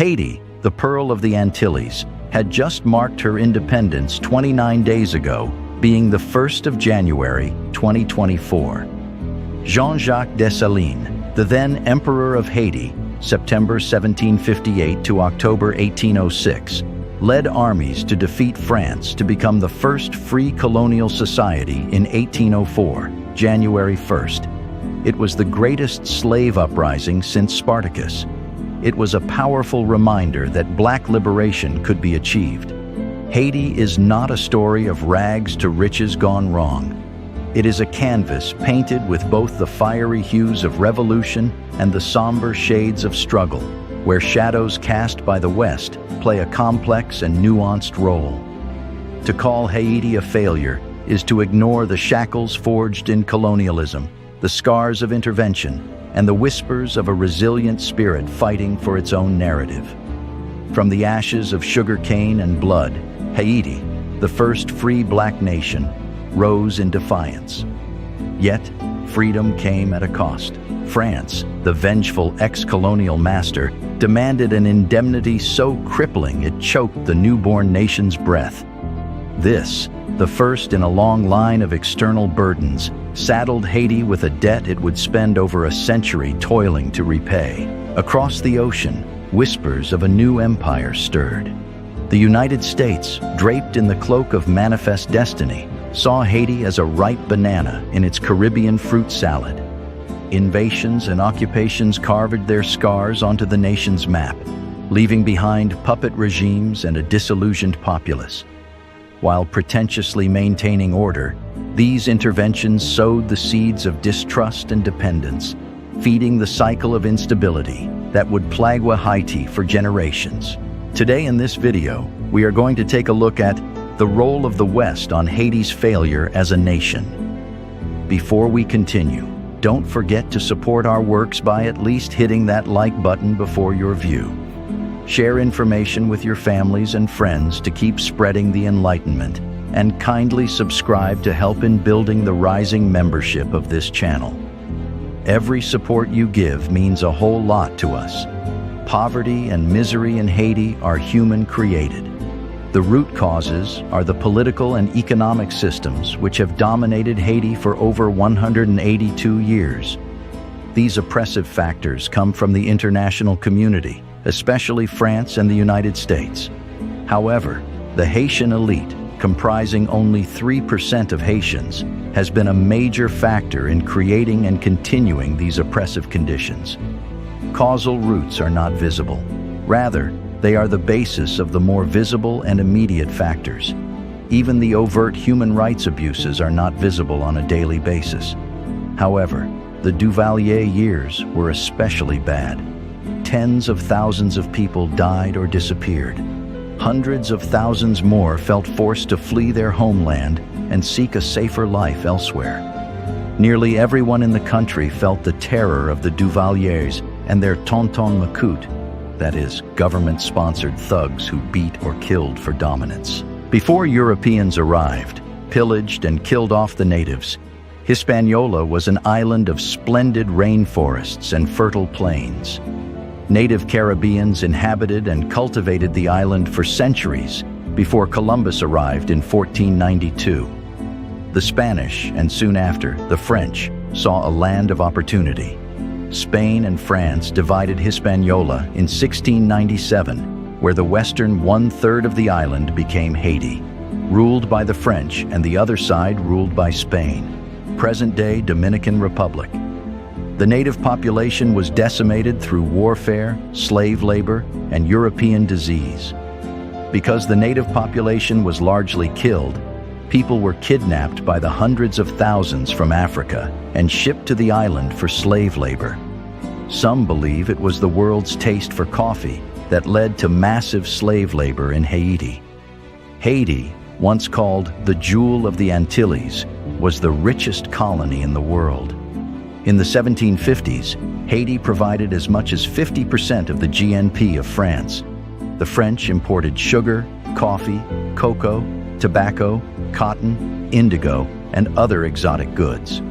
Haiti, the Pearl of the Antilles, had just marked her independence 29 days ago, being the 1st of January, 2024. Jean-Jacques Dessalines, the then Emperor of Haiti, September 1758 to October 1806, led armies to defeat France to become the first free colonial society in 1804, January 1st. It was the greatest slave uprising since Spartacus. It was a powerful reminder that black liberation could be achieved. Haiti is not a story of rags to riches gone wrong. It is a canvas painted with both the fiery hues of revolution and the somber shades of struggle, where shadows cast by the West play a complex and nuanced role. To call Haiti a failure is to ignore the shackles forged in colonialism, the scars of intervention, and the whispers of a resilient spirit fighting for its own narrative. From the ashes of sugarcane and blood, Haiti, the first free black nation, rose in defiance. Yet, freedom came at a cost. France, the vengeful ex-colonial master, demanded an indemnity so crippling it choked the newborn nation's breath. This, the first in a long line of external burdens, saddled Haiti with a debt it would spend over a century toiling to repay. Across the ocean, whispers of a new empire stirred. The United States, draped in the cloak of manifest destiny, saw Haiti as a ripe banana in its Caribbean fruit salad. Invasions and occupations carved their scars onto the nation's map, leaving behind puppet regimes and a disillusioned populace. While pretentiously maintaining order, these interventions sowed the seeds of distrust and dependence, feeding the cycle of instability that would plague Haiti for generations. Today in this video, we are going to take a look at the role of the West on Haiti's failure as a nation. Before we continue, don't forget to support our works by at least hitting that like button before your view. Share information with your families and friends to keep spreading the enlightenment, and kindly subscribe to help in building the rising membership of this channel. Every support you give means a whole lot to us. Poverty and misery in Haiti are human-created. The root causes are the political and economic systems which have dominated Haiti for over 182 years. These oppressive factors come from the international community, especially France and the United States. However, the Haitian elite, comprising only 3% of Haitians, has been a major factor in creating and continuing these oppressive conditions. Causal roots are not visible. Rather, they are the basis of the more visible and immediate factors. Even the overt human rights abuses are not visible on a daily basis. However, the Duvalier years were especially bad. Tens of thousands of people died or disappeared. Hundreds of thousands more felt forced to flee their homeland and seek a safer life elsewhere. Nearly everyone in the country felt the terror of the Duvaliers and their tonton macoute, that is, government-sponsored thugs who beat or killed for dominance. Before Europeans arrived, pillaged and killed off the natives, Hispaniola was an island of splendid rainforests and fertile plains. Native Caribbeans inhabited and cultivated the island for centuries before Columbus arrived in 1492. The Spanish, and soon after, the French, saw a land of opportunity. Spain and France divided Hispaniola in 1697, where the western one-third of the island became Haiti, ruled by the French and the other side ruled by Spain, present-day Dominican Republic. The native population was decimated through warfare, slave labor, and European disease. Because the native population was largely killed, people were kidnapped by the hundreds of thousands from Africa and shipped to the island for slave labor. Some believe it was the world's taste for coffee that led to massive slave labor in Haiti. Haiti, once called the Jewel of the Antilles, was the richest colony in the world. In the 1750s, Haiti provided as much as 50% of the GNP of France. The French imported sugar, coffee, cocoa, tobacco, cotton, indigo, and other exotic goods.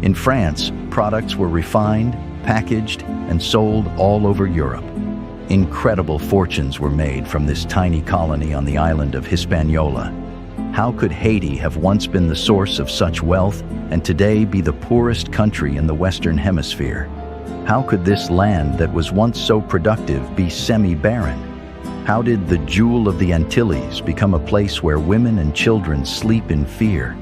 In France, products were refined, packaged, and sold all over Europe. Incredible fortunes were made from this tiny colony on the island of Hispaniola. How could Haiti have once been the source of such wealth and today be the poorest country in the Western Hemisphere? How could this land that was once so productive be semi-barren? How did the jewel of the Antilles become a place where women and children sleep in fear?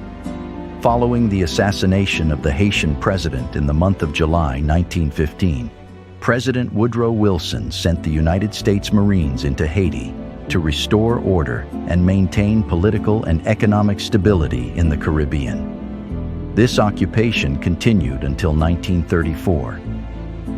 Following the assassination of the Haitian president in the month of July 1915, President Woodrow Wilson sent the United States Marines into Haiti to restore order and maintain political and economic stability in the Caribbean. This occupation continued until 1934.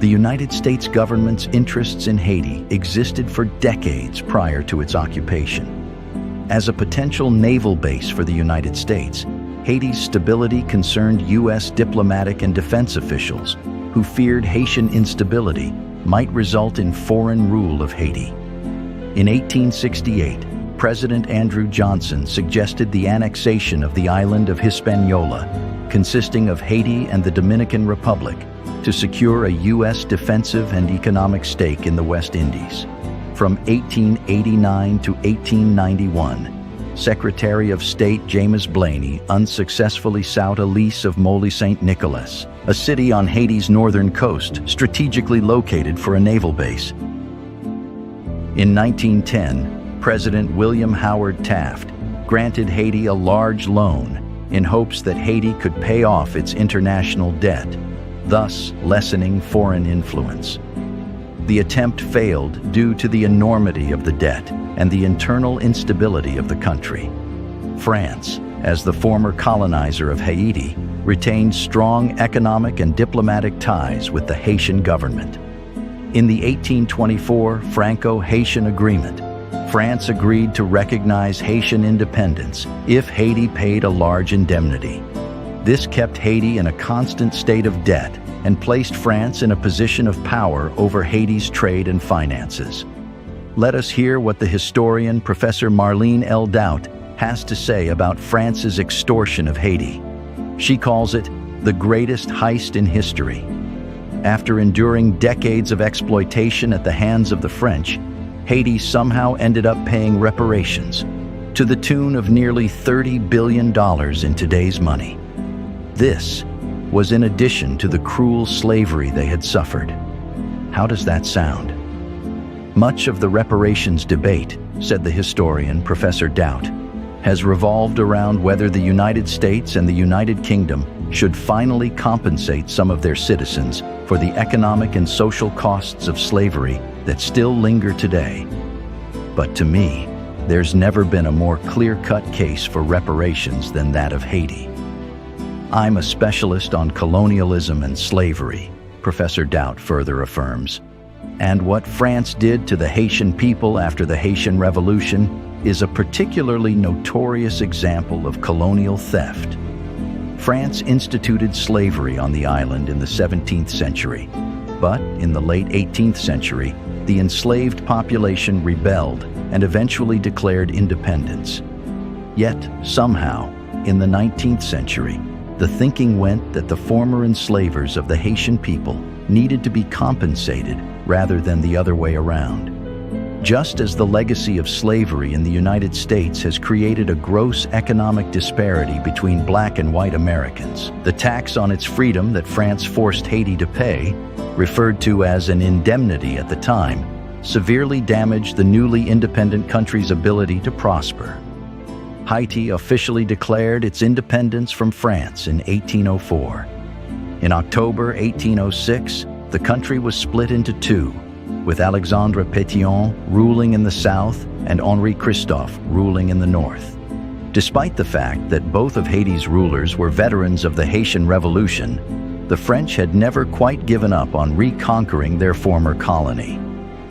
The United States government's interests in Haiti existed for decades prior to its occupation. As a potential naval base for the United States, Haiti's stability concerned U.S. diplomatic and defense officials who feared Haitian instability might result in foreign rule of Haiti. In 1868, President Andrew Johnson suggested the annexation of the island of Hispaniola, consisting of Haiti and the Dominican Republic, to secure a U.S. defensive and economic stake in the West Indies. From 1889 to 1891, Secretary of State James Blaney unsuccessfully sought a lease of Moly St. Nicolas, a city on Haiti's northern coast strategically located for a naval base. In 1910, President William Howard Taft granted Haiti a large loan in hopes that Haiti could pay off its international debt, thus lessening foreign influence. The attempt failed due to the enormity of the debt and the internal instability of the country. France, as the former colonizer of Haiti, retained strong economic and diplomatic ties with the Haitian government. In the 1824 Franco-Haitian Agreement, France agreed to recognize Haitian independence if Haiti paid a large indemnity. This kept Haiti in a constant state of debt and placed France in a position of power over Haiti's trade and finances. Let us hear what the historian Professor Marlene L. Doubt has to say about France's extortion of Haiti. She calls it the greatest heist in history. After enduring decades of exploitation at the hands of the French, Haiti somehow ended up paying reparations to the tune of nearly $30 billion in today's money. This was in addition to the cruel slavery they had suffered. How does that sound? Much of the reparations debate, said the historian Professor Doubt, has revolved around whether the United States and the United Kingdom should finally compensate some of their citizens for the economic and social costs of slavery that still linger today. But to me, there's never been a more clear-cut case for reparations than that of Haiti. I'm a specialist on colonialism and slavery, Professor Doubt further affirms. And what France did to the Haitian people after the Haitian Revolution is a particularly notorious example of colonial theft. France instituted slavery on the island in the 17th century, but in the late 18th century, the enslaved population rebelled and eventually declared independence. Yet, somehow, in the 19th century, the thinking went that the former enslavers of the Haitian people needed to be compensated rather than the other way around. Just as the legacy of slavery in the United States has created a gross economic disparity between black and white Americans, the tax on its freedom that France forced Haiti to pay, referred to as an indemnity at the time, severely damaged the newly independent country's ability to prosper. Haiti officially declared its independence from France in 1804. In October 1806, the country was split into two, with Alexandre Pétion ruling in the south and Henri Christophe ruling in the north. Despite the fact that both of Haiti's rulers were veterans of the Haitian Revolution, the French had never quite given up on reconquering their former colony.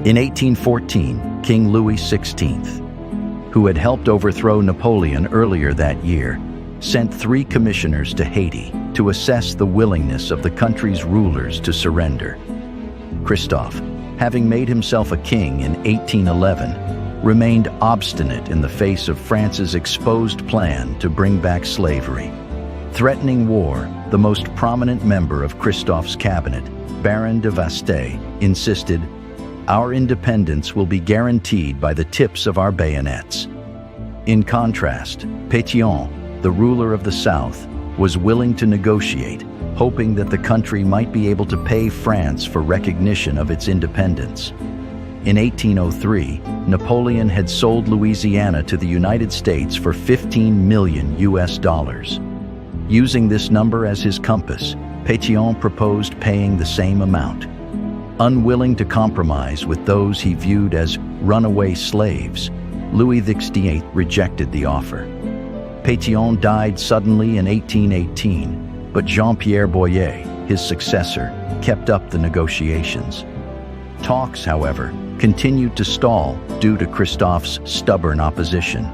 In 1814, King Louis XVI, who had helped overthrow Napoleon earlier that year, sent 3 commissioners to Haiti to assess the willingness of the country's rulers to surrender. Christophe, having made himself a king in 1811, remained obstinate in the face of France's exposed plan to bring back slavery. Threatening war, the most prominent member of Christophe's cabinet, Baron de Vaste, insisted, Our independence will be guaranteed by the tips of our bayonets." In contrast, Pétion, the ruler of the South, was willing to negotiate, hoping that the country might be able to pay France for recognition of its independence. In 1803, Napoleon had sold Louisiana to the United States for $15 million. Using this number as his compass, Pétion proposed paying the same amount. Unwilling to compromise with those he viewed as runaway slaves, Louis XVIII rejected the offer. Pétion died suddenly in 1818, but Jean-Pierre Boyer, his successor, kept up the negotiations. Talks, however, continued to stall due to Christophe's stubborn opposition.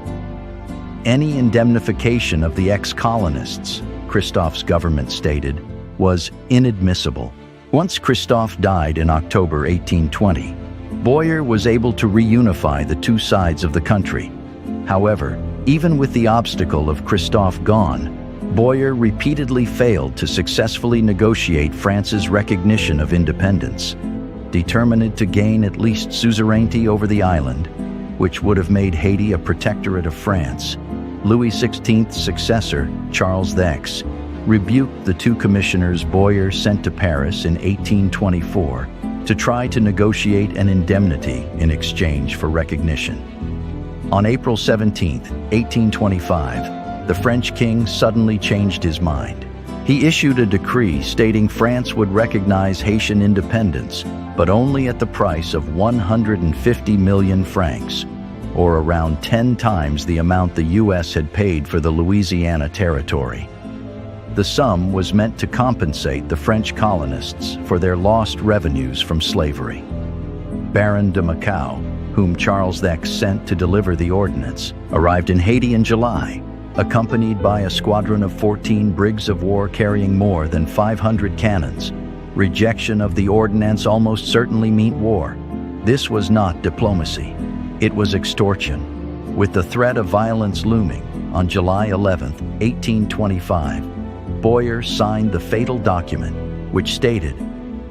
Any indemnification of the ex-colonists, Christophe's government stated, was inadmissible. Once Christophe died in October 1820, Boyer was able to reunify the two sides of the country. However, even with the obstacle of Christophe gone, Boyer repeatedly failed to successfully negotiate France's recognition of independence. Determined to gain at least suzerainty over the island, which would have made Haiti a protectorate of France, Louis XVI's successor, Charles X, rebuked the two commissioners Boyer sent to Paris in 1824 to try to negotiate an indemnity in exchange for recognition. On April 17, 1825, the French king suddenly changed his mind. He issued a decree stating France would recognize Haitian independence, but only at the price of 150 million francs, or around 10 times the amount the U.S. had paid for the Louisiana territory. The sum was meant to compensate the French colonists for their lost revenues from slavery. Baron de Macau, whom Charles X sent to deliver the ordinance, arrived in Haiti in July, accompanied by a squadron of 14 brigs of war carrying more than 500 cannons. Rejection of the ordinance almost certainly meant war. This was not diplomacy. It was extortion. With the threat of violence looming, on July 11, 1825, Boyer signed the fatal document, which stated,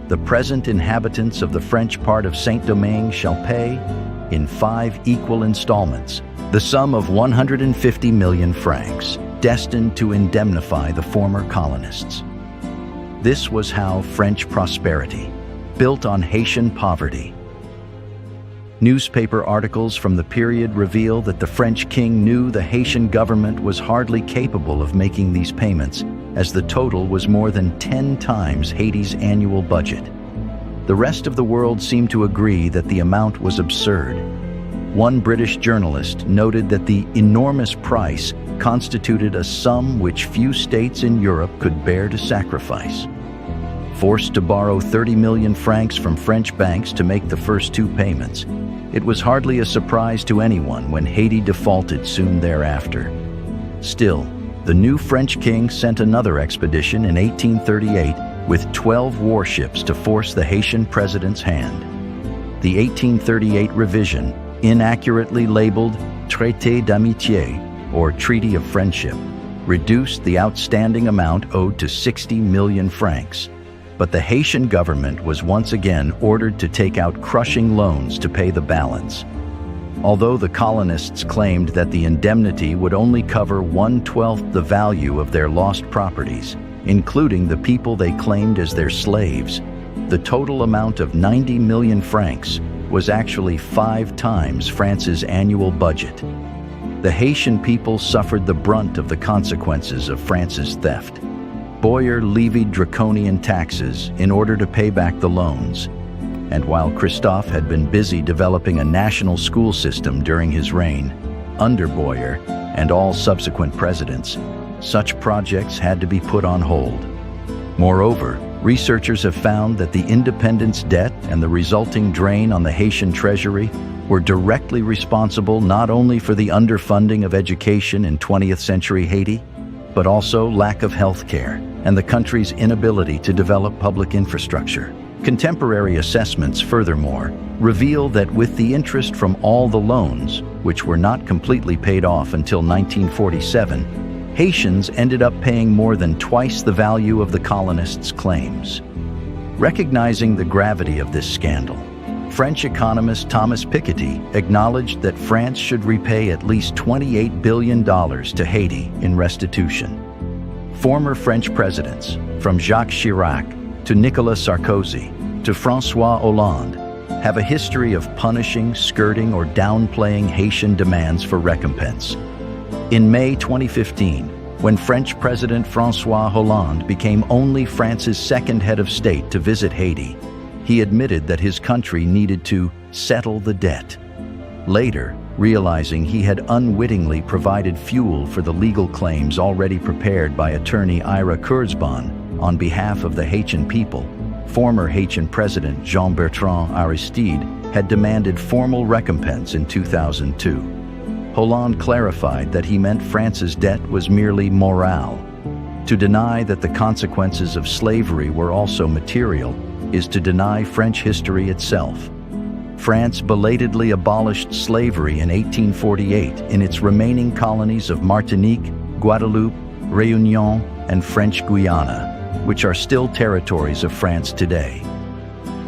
"The present inhabitants of the French part of Saint-Domingue shall pay, in 5 equal installments, the sum of 150 million francs, destined to indemnify the former colonists." This was how French prosperity, built on Haitian poverty. Newspaper articles from the period reveal that the French king knew the Haitian government was hardly capable of making these payments, as the total was more than 10 times Haiti's annual budget. The rest of the world seemed to agree that the amount was absurd. One British journalist noted that the enormous price constituted a sum which few states in Europe could bear to sacrifice. Forced to borrow 30 million francs from French banks to make the first 2 payments, it was hardly a surprise to anyone when Haiti defaulted soon thereafter. Still, the new French king sent another expedition in 1838 with 12 warships to force the Haitian president's hand. The 1838 revision, inaccurately labeled Traité d'Amitié, or Treaty of Friendship, reduced the outstanding amount owed to 60 million francs. But the Haitian government was once again ordered to take out crushing loans to pay the balance. Although the colonists claimed that the indemnity would only cover 1/12 the value of their lost properties, including the people they claimed as their slaves, the total amount of 90 million francs was actually 5 times France's annual budget. The Haitian people suffered the brunt of the consequences of France's theft. Boyer levied draconian taxes in order to pay back the loans. And while Christophe had been busy developing a national school system during his reign, under Boyer and all subsequent presidents, such projects had to be put on hold. Moreover, researchers have found that the independence debt and the resulting drain on the Haitian treasury were directly responsible not only for the underfunding of education in 20th century Haiti, but also lack of health care and the country's inability to develop public infrastructure. Contemporary assessments, furthermore, reveal that with the interest from all the loans, which were not completely paid off until 1947, Haitians ended up paying more than twice the value of the colonists' claims. Recognizing the gravity of this scandal, French economist Thomas Piketty acknowledged that France should repay at least $28 billion to Haiti in restitution. Former French presidents, from Jacques Chirac to Nicolas Sarkozy to François Hollande, have a history of punishing, skirting, or downplaying Haitian demands for recompense. In May 2015, when French President François Hollande became only France's second head of state to visit Haiti, he admitted that his country needed to settle the debt. Later, realizing he had unwittingly provided fuel for the legal claims already prepared by attorney Ira Kurzban on behalf of the Haitian people, former Haitian President Jean-Bertrand Aristide had demanded formal recompense in 2002. Hollande clarified that he meant France's debt was merely morale. To deny that the consequences of slavery were also material is to deny French history itself. France belatedly abolished slavery in 1848 in its remaining colonies of Martinique, Guadeloupe, Réunion, and French Guiana, which are still territories of France today.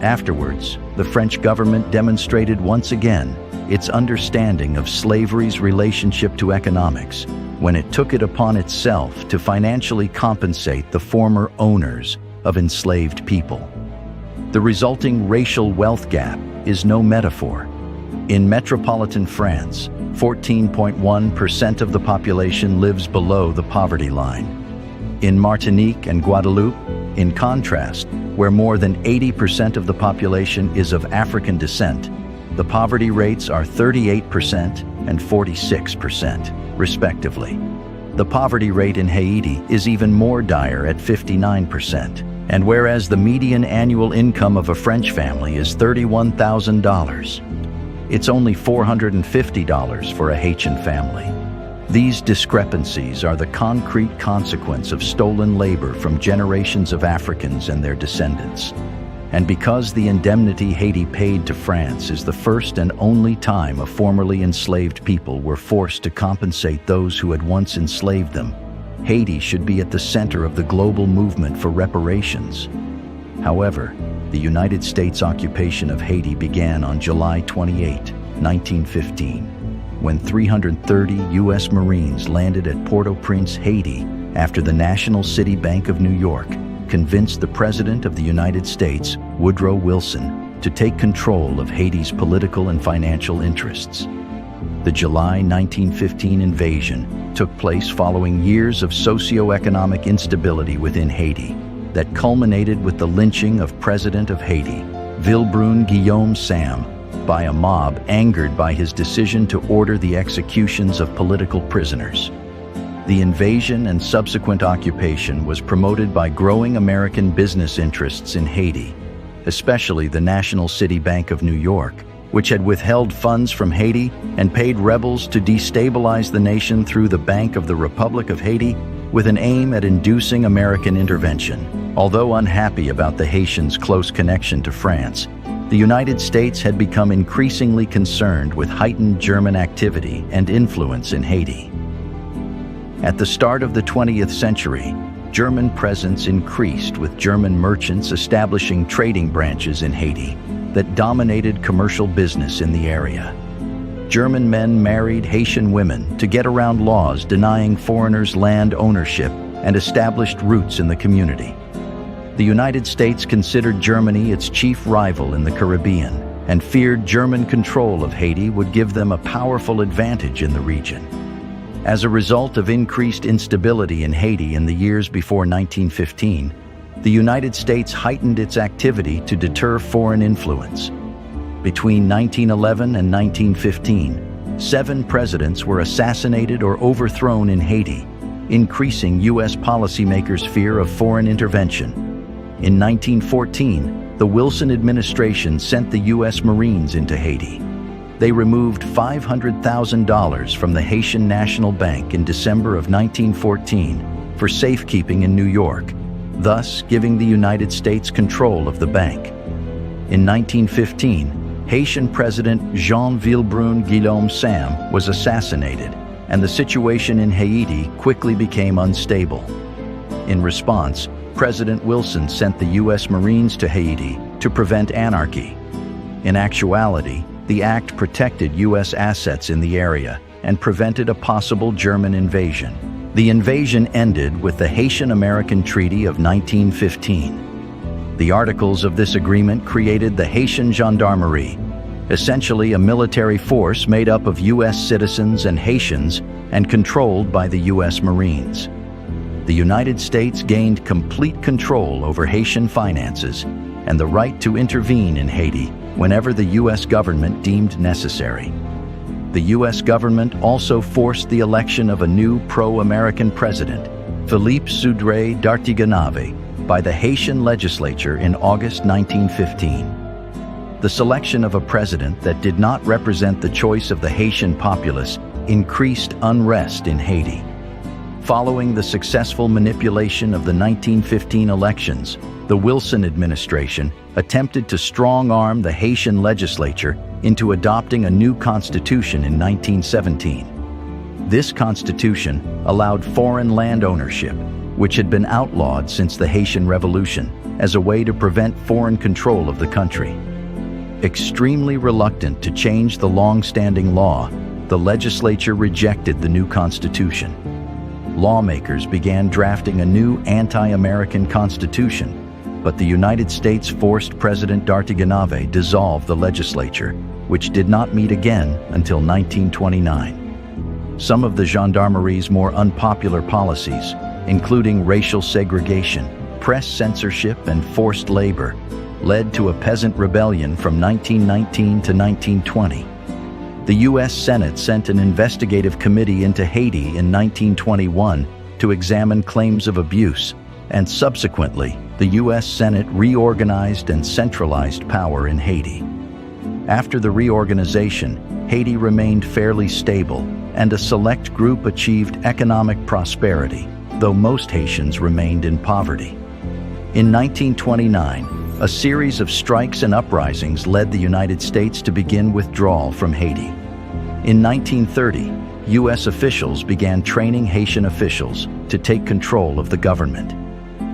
Afterwards, the French government demonstrated once again its understanding of slavery's relationship to economics when it took it upon itself to financially compensate the former owners of enslaved people. The resulting racial wealth gap is no metaphor. In metropolitan France, 14.1% of the population lives below the poverty line. In Martinique and Guadeloupe, in contrast, where more than 80% of the population is of African descent, the poverty rates are 38% and 46%, respectively. The poverty rate in Haiti is even more dire at 59%. And whereas the median annual income of a French family is $31,000, it's only $450 for a Haitian family. These discrepancies are the concrete consequence of stolen labor from generations of Africans and their descendants. And because the indemnity Haiti paid to France is the first and only time a formerly enslaved people were forced to compensate those who had once enslaved them, Haiti should be at the center of the global movement for reparations. However, the United States occupation of Haiti began on July 28, 1915, when 330 U.S. Marines landed at Port-au-Prince, Haiti, after the National City Bank of New York convinced the President of the United States, Woodrow Wilson, to take control of Haiti's political and financial interests. The July 1915 invasion took place following years of socio-economic instability within Haiti that culminated with the lynching of President of Haiti, Vilbrun Guillaume Sam, by a mob angered by his decision to order the executions of political prisoners. The invasion and subsequent occupation was promoted by growing American business interests in Haiti, especially the National City Bank of New York, which had withheld funds from Haiti and paid rebels to destabilize the nation through the Bank of the Republic of Haiti with an aim at inducing American intervention. Although unhappy about the Haitians' close connection to France, the United States had become increasingly concerned with heightened German activity and influence in Haiti. At the start of the 20th century, German presence increased, with German merchants establishing trading branches in Haiti that dominated commercial business in the area. German men married Haitian women to get around laws denying foreigners land ownership and established roots in the community. The United States considered Germany its chief rival in the Caribbean and feared German control of Haiti would give them a powerful advantage in the region. As a result of increased instability in Haiti in the years before 1915, the United States heightened its activity to deter foreign influence. Between 1911 and 1915, 7 presidents were assassinated or overthrown in Haiti, increasing U.S. policymakers' fear of foreign intervention. In 1914, the Wilson administration sent the U.S. Marines into Haiti. They removed $500,000 from the Haitian National Bank in December of 1914 for safekeeping in New York, thus giving the United States control of the bank. In 1915, Haitian President Jean Vilbrun Guillaume Sam was assassinated, and the situation in Haiti quickly became unstable. In response, President Wilson sent the U.S. Marines to Haiti to prevent anarchy. In actuality, the act protected U.S. assets in the area and prevented a possible German invasion. The invasion ended with the Haitian-American Treaty of 1915. The articles of this agreement created the Haitian Gendarmerie, essentially a military force made up of U.S. citizens and Haitians and controlled by the U.S. Marines. The United States gained complete control over Haitian finances and the right to intervene in Haiti whenever the U.S. government deemed necessary. The U.S. government also forced the election of a new pro-American president, Philippe Soudre d'Artiganave, by the Haitian legislature in August 1915. The selection of a president that did not represent the choice of the Haitian populace increased unrest in Haiti. Following the successful manipulation of the 1915 elections, the Wilson administration attempted to strong-arm the Haitian legislature into adopting a new constitution in 1917. This constitution allowed foreign land ownership, which had been outlawed since the Haitian Revolution, as a way to prevent foreign control of the country. Extremely reluctant to change the long-standing law, the legislature rejected the new constitution. Lawmakers began drafting a new anti-American constitution, but the United States forced President d'Artiganave dissolve the legislature, which did not meet again until 1929. Some of the gendarmerie's more unpopular policies, including racial segregation, press censorship, and forced labor, led to a peasant rebellion from 1919 to 1920. The U.S. Senate sent an investigative committee into Haiti in 1921 to examine claims of abuse, and subsequently, the U.S. Senate reorganized and centralized power in Haiti. After the reorganization, Haiti remained fairly stable, and a select group achieved economic prosperity, though most Haitians remained in poverty. In 1929, a series of strikes and uprisings led the United States to begin withdrawal from Haiti. In 1930, U.S. officials began training Haitian officials to take control of the government.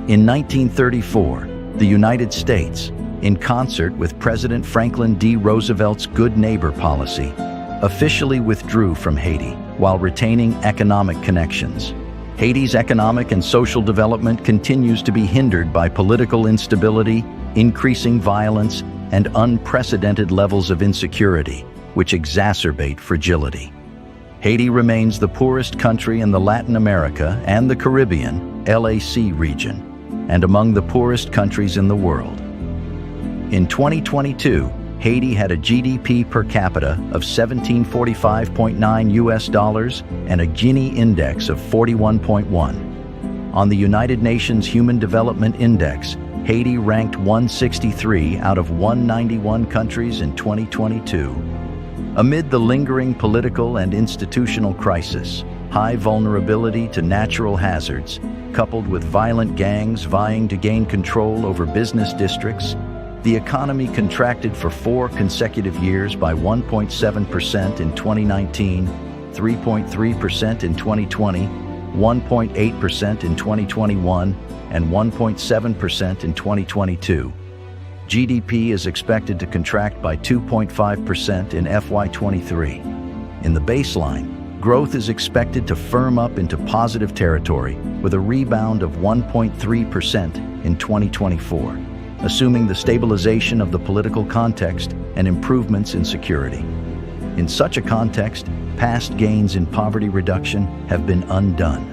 In 1934, the United States, in concert with President Franklin D. Roosevelt's Good Neighbor policy, officially withdrew from Haiti while retaining economic connections. Haiti's economic and social development continues to be hindered by political instability, increasing violence, and unprecedented levels of insecurity, which exacerbate fragility. Haiti remains the poorest country in the Latin America and the Caribbean (LAC) region, and among the poorest countries in the world. In 2022, Haiti had a GDP per capita of $1745.9 and a Gini index of 41.1. On the United Nations Human Development Index, Haiti ranked 163 out of 191 countries in 2022. Amid the lingering political and institutional crisis, high vulnerability to natural hazards, coupled with violent gangs vying to gain control over business districts, the economy contracted for 4 consecutive years by 1.7% in 2019, 3.3% in 2020, 1.8% in 2021, and 1.7% in 2022. GDP is expected to contract by 2.5% in FY23. In the baseline, growth is expected to firm up into positive territory with a rebound of 1.3% in 2024, assuming the stabilization of the political context and improvements in security. In such a context, past gains in poverty reduction have been undone.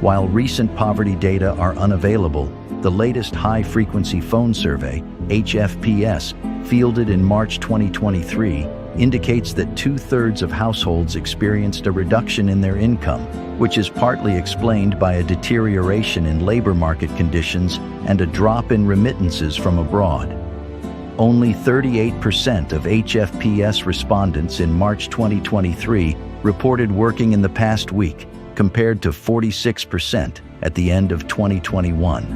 While recent poverty data are unavailable, the latest high-frequency phone survey, HFPS, fielded in March 2023, indicates that 2/3 of households experienced a reduction in their income, which is partly explained by a deterioration in labor market conditions and a drop in remittances from abroad. Only 38% of HFPS respondents in March 2023 reported working in the past week, compared to 46% at the end of 2021.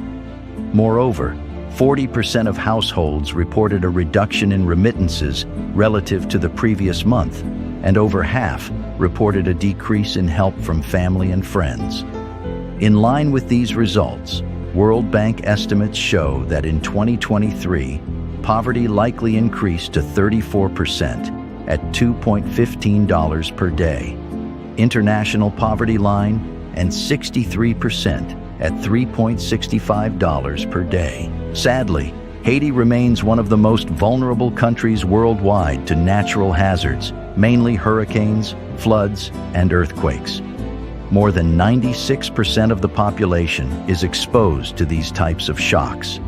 Moreover, 40% of households reported a reduction in remittances relative to the previous month, and over half reported a decrease in help from family and friends. In line with these results, World Bank estimates show that in 2023, poverty likely increased to 34% at $2.15 per day, international poverty line, and 63% at $3.65 per day. Sadly, Haiti remains one of the most vulnerable countries worldwide to natural hazards, mainly hurricanes, floods, and earthquakes. More than 96% of the population is exposed to these types of shocks.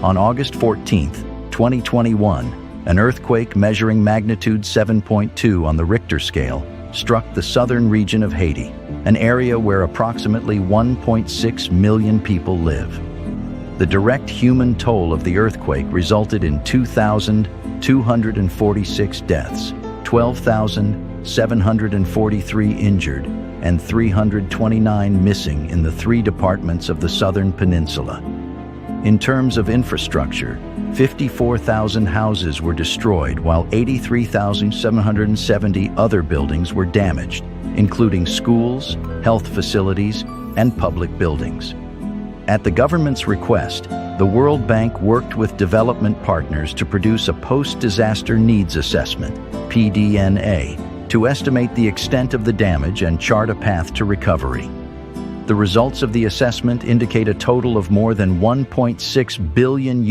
On August 14, 2021, an earthquake measuring magnitude 7.2 on the Richter scale struck the southern region of Haiti, an area where approximately 1.6 million people live. The direct human toll of the earthquake resulted in 2,246 deaths, 12,743 injured, and 329 missing in the 3 departments of the southern peninsula. In terms of infrastructure, 54,000 houses were destroyed, while 83,770 other buildings were damaged, including schools, health facilities, and public buildings. At the government's request, the World Bank worked with development partners to produce a post-disaster needs assessment, PDNA, to estimate the extent of the damage and chart a path to recovery. The results of the assessment indicate a total of more than $1.6 billion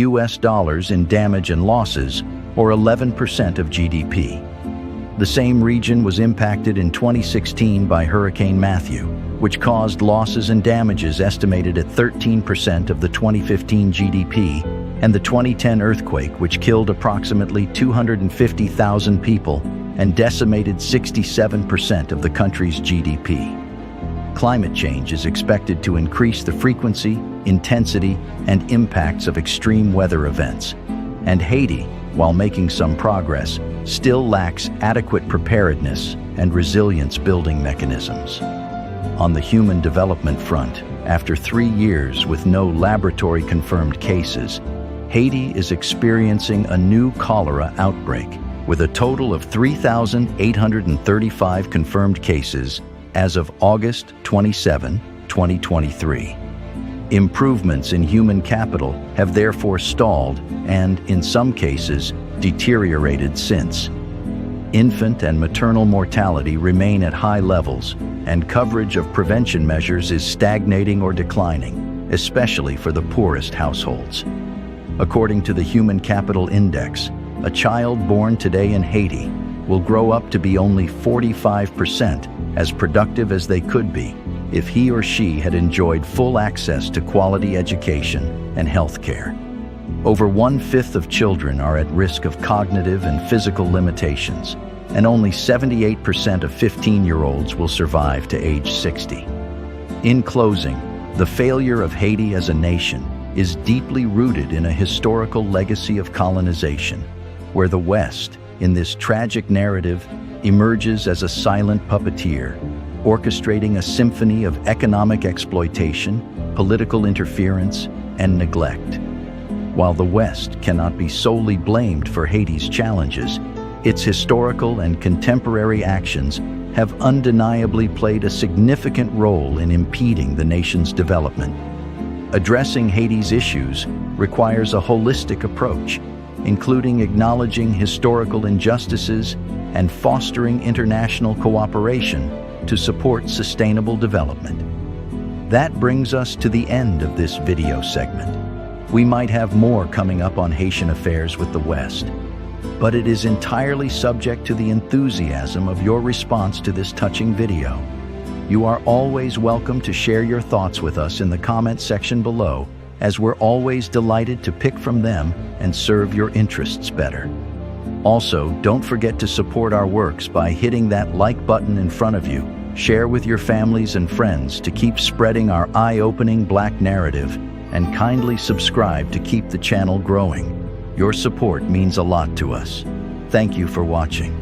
in damage and losses, or 11% of GDP. The same region was impacted in 2016 by Hurricane Matthew, which caused losses and damages estimated at 13% of the 2015 GDP, and the 2010 earthquake, which killed approximately 250,000 people and decimated 67% of the country's GDP. Climate change is expected to increase the frequency, intensity, and impacts of extreme weather events. And Haiti, while making some progress, still lacks adequate preparedness and resilience building mechanisms. On the human development front, after 3 years with no laboratory-confirmed cases, Haiti is experiencing a new cholera outbreak, with a total of 3,835 confirmed cases as of August 27, 2023. Improvements in human capital have therefore stalled and, in some cases, deteriorated since. Infant and maternal mortality remain at high levels, and coverage of prevention measures is stagnating or declining, especially for the poorest households. According to the Human Capital Index, a child born today in Haiti will grow up to be only 45% as productive as they could be if he or she had enjoyed full access to quality education and health care. Over 1/5 of children are at risk of cognitive and physical limitations, and only 78% of 15-year-olds will survive to age 60. In closing, the failure of Haiti as a nation is deeply rooted in a historical legacy of colonization, where the West, in this tragic narrative, emerges as a silent puppeteer, orchestrating a symphony of economic exploitation, political interference, and neglect. While the West cannot be solely blamed for Haiti's challenges, its historical and contemporary actions have undeniably played a significant role in impeding the nation's development. Addressing Haiti's issues requires a holistic approach, including acknowledging historical injustices and fostering international cooperation to support sustainable development. That brings us to the end of this video segment. We might have more coming up on Haitian affairs with the West, but it is entirely subject to the enthusiasm of your response to this touching video. You are always welcome to share your thoughts with us in the comment section below, as we're always delighted to pick from them and serve your interests better. Also, don't forget to support our works by hitting that like button in front of you. Share with your families and friends to keep spreading our eye-opening Black narrative, and kindly subscribe to keep the channel growing. Your support means a lot to us. Thank you for watching.